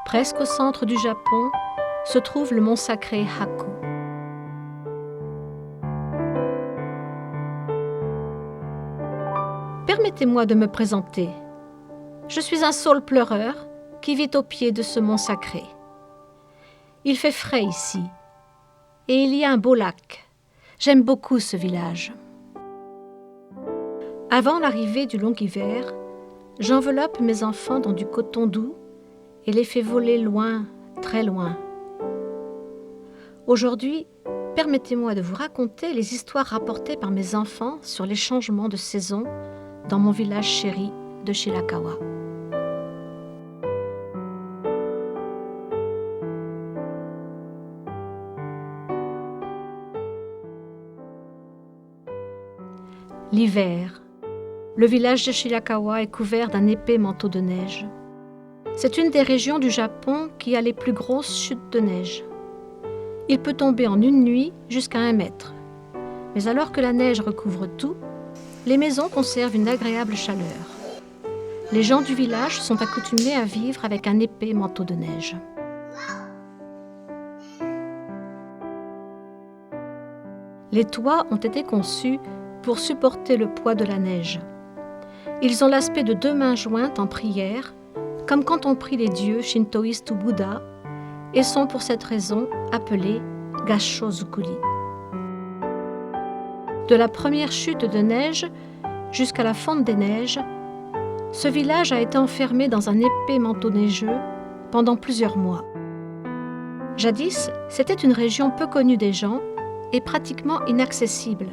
Presque au centre du Japon se trouve le mont sacré Haku. Permettez-moi de me présenter. Je suis un saule pleureur qui vit au pied de ce mont sacré. Il fait frais ici et il y a un beau lac. J'aime beaucoup ce village. Avant l'arrivée du long hiver, j'enveloppe mes enfants dans du coton doux et les fais voler loin, très loin. Aujourd'hui, permettez-moi de vous raconter les histoires rapportées par mes enfants sur les changements de saison dans mon village chéri de Shirakawa. L'hiver. Le village de Shirakawa est couvert d'un épais manteau de neige. C'est une des régions du Japon qui a les plus grosses chutes de neige. Il peut tomber en une nuit jusqu'à 1 mètre. Mais alors que la neige recouvre tout, les maisons conservent une agréable chaleur. Les gens du village sont accoutumés à vivre avec un épais manteau de neige. Les toits ont été conçus pour supporter le poids de la neige. Ils ont l'aspect de 2 mains jointes en prière, comme quand on prie les dieux shintoïstes ou Bouddha, et sont pour cette raison appelés Gassho-zukuri. De la première chute de neige jusqu'à la fonte des neiges, ce village a été enfermé dans un épais manteau neigeux pendant plusieurs mois. Jadis, c'était une région peu connue des gens et pratiquement inaccessible.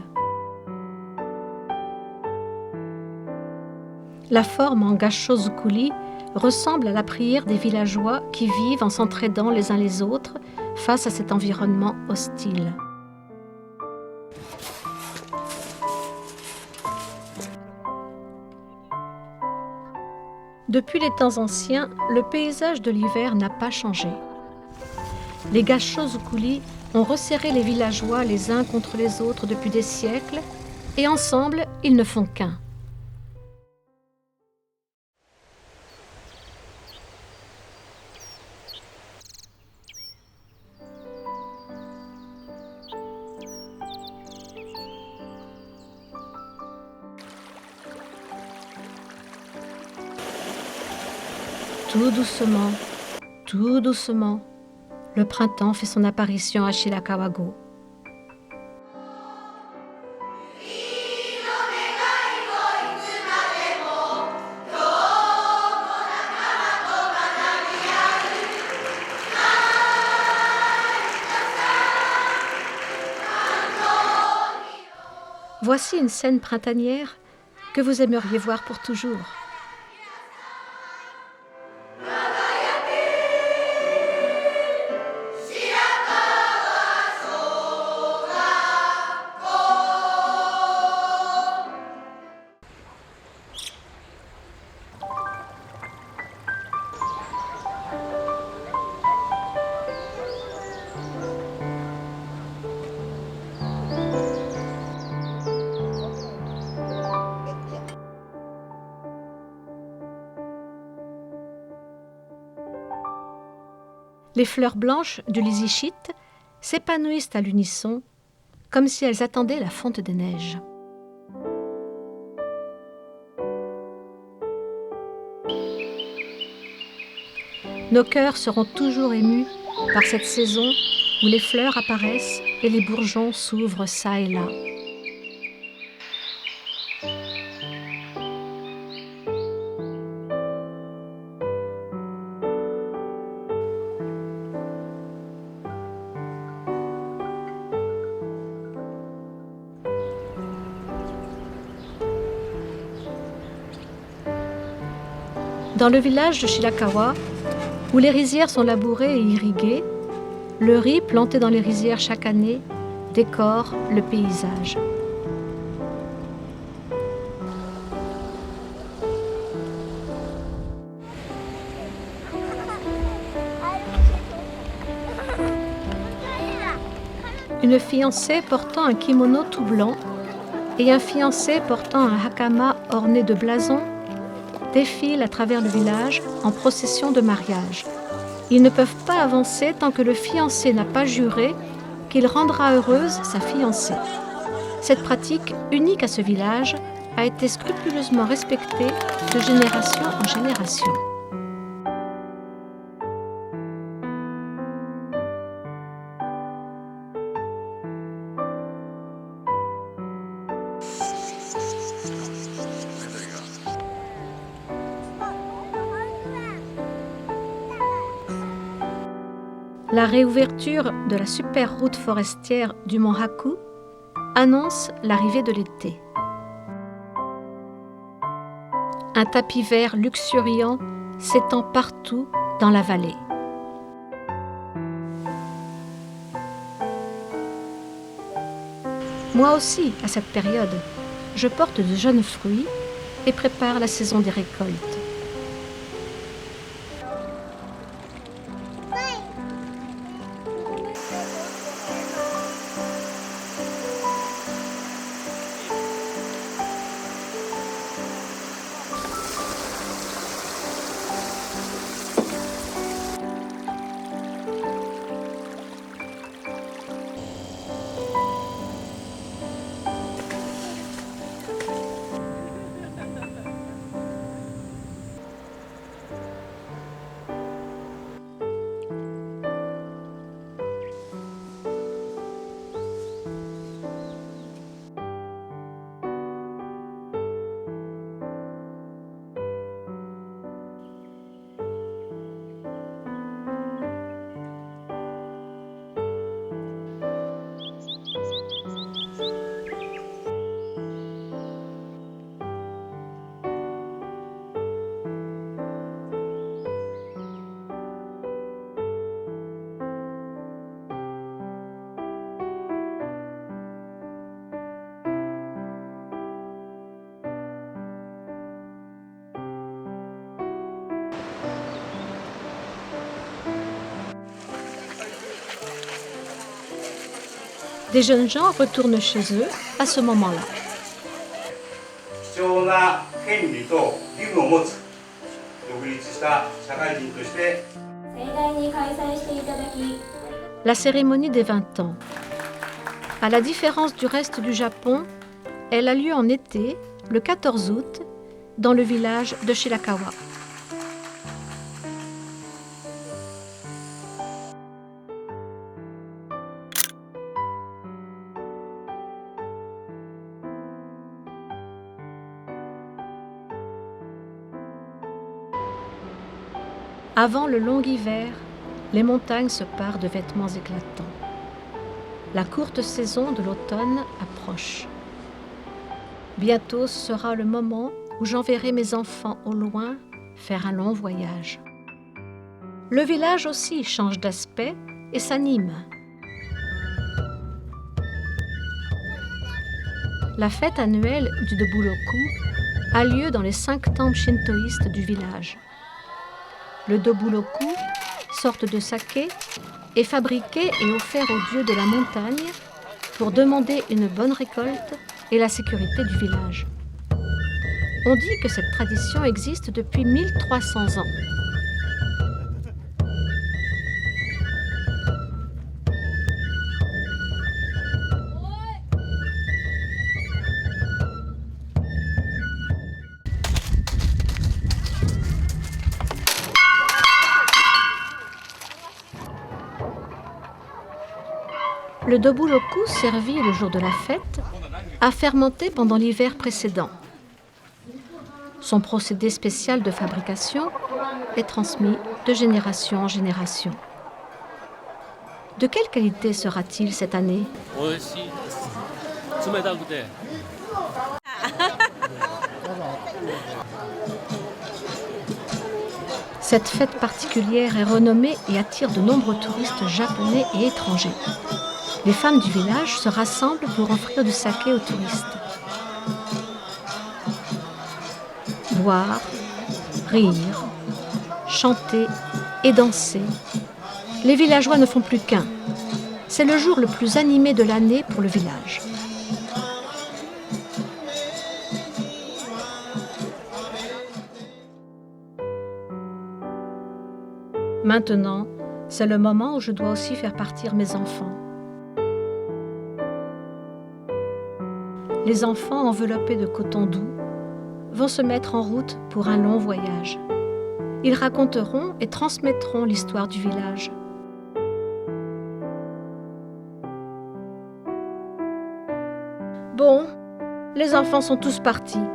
La forme en Gassho-zukuri ressemble à la prière des villageois qui vivent en s'entraidant les uns les autres face à cet environnement hostile. Depuis les temps anciens, le paysage de l'hiver n'a pas changé. Les Gassho-zukuri ont resserré les villageois les uns contre les autres depuis des siècles et ensemble, ils ne font qu'un. Tout doucement, le printemps fait son apparition à Shirakawa-go. Voici une scène printanière que vous aimeriez voir pour toujours. Les fleurs blanches du lysichite s'épanouissent à l'unisson, comme si elles attendaient la fonte des neiges. Nos cœurs seront toujours émus par cette saison où les fleurs apparaissent et les bourgeons s'ouvrent çà et là. Dans le village de Shirakawa, où les rizières sont labourées et irriguées, le riz planté dans les rizières chaque année décore le paysage. Une fiancée portant un kimono tout blanc et un fiancé portant un hakama orné de blasons défilent à travers le village en procession de mariage. Ils ne peuvent pas avancer tant que le fiancé n'a pas juré qu'il rendra heureuse sa fiancée. Cette pratique, unique à ce village, a été scrupuleusement respectée de génération en génération. La réouverture de la super route forestière du mont Haku annonce l'arrivée de l'été. Un tapis vert luxuriant s'étend partout dans la vallée. Moi aussi, à cette période, je porte de jeunes fruits et prépare la saison des récoltes. Des jeunes gens retournent chez eux à ce moment-là. La cérémonie des 20 ans. À la différence du reste du Japon, elle a lieu en été, le 14 août, dans le village de Shirakawa. Avant le long hiver, les montagnes se parent de vêtements éclatants. La courte saison de l'automne approche. Bientôt sera le moment où j'enverrai mes enfants au loin faire un long voyage. Le village aussi change d'aspect et s'anime. La fête annuelle du Doburoku a lieu dans les 5 temples shintoïstes du village. Le Doburoku, sorte de saké, est fabriqué et offert aux dieux de la montagne pour demander une bonne récolte et la sécurité du village. On dit que cette tradition existe depuis 1300 ans. Le doburoku, servi le jour de la fête, a fermenté pendant l'hiver précédent. Son procédé spécial de fabrication est transmis de génération en génération. De quelle qualité sera-t-il cette année ? Cette fête particulière est renommée et attire de nombreux touristes japonais et étrangers. Les femmes du village se rassemblent pour offrir du saké aux touristes. Boire, rire, chanter et danser. Les villageois ne font plus qu'un. C'est le jour le plus animé de l'année pour le village. Maintenant, c'est le moment où je dois aussi faire partir mes enfants. Les enfants enveloppés de coton doux vont se mettre en route pour un long voyage. Ils raconteront et transmettront l'histoire du village. Bon, les enfants sont tous partis.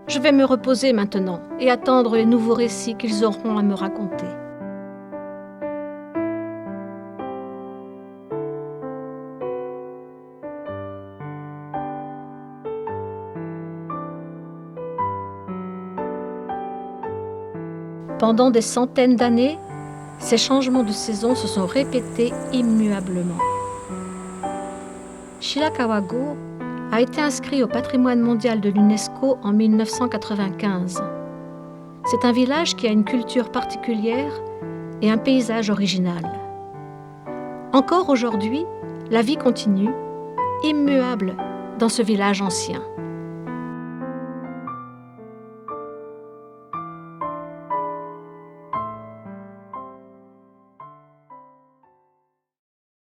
Je vais me reposer maintenant et attendre les nouveaux récits qu'ils auront à me raconter. Pendant des centaines d'années, ces changements de saison se sont répétés immuablement. Shirakawa-go a été inscrit au patrimoine mondial de l'UNESCO en 1995. C'est un village qui a une culture particulière et un paysage original. Encore aujourd'hui, la vie continue, immuable, dans ce village ancien.